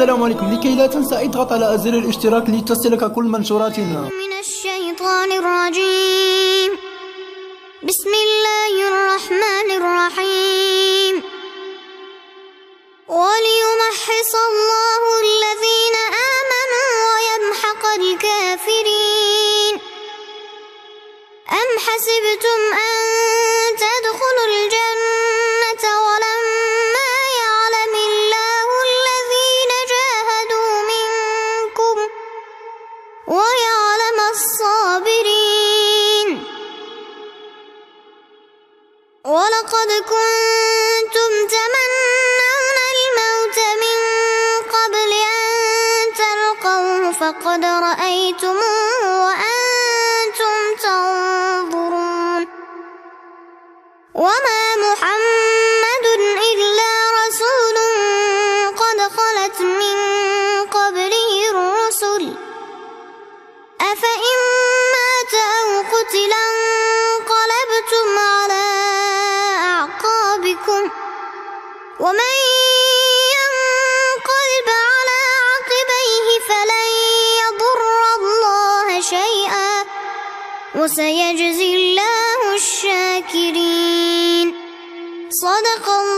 السلام عليكم. لكي لا تنسى اضغط على زر الاشتراك لتصلك كل منشوراتنا. من الشيطان الرجيم. بسم الله الرحمن الرحيم. وليمحص الله الذين آمنوا ويمحق الكافرين. أم حسبتم أن تدخلوا الجنة ولما يعلم الله الذين جاهدوا منكم ويعلم الصابرين. ولقد كنتم تمنون الموت من قبل أن تلقوه فقد رأيتموه وأنتم تنظرون. وما محمد إلا رسول قد خلت من قبله الرسل أفإن مات أو قتل انقلبتم على أعقابكم ومن ينقلب على عقبيه فلن يضر الله شيئا وسيجزي الله الشاكرين. صدق الله.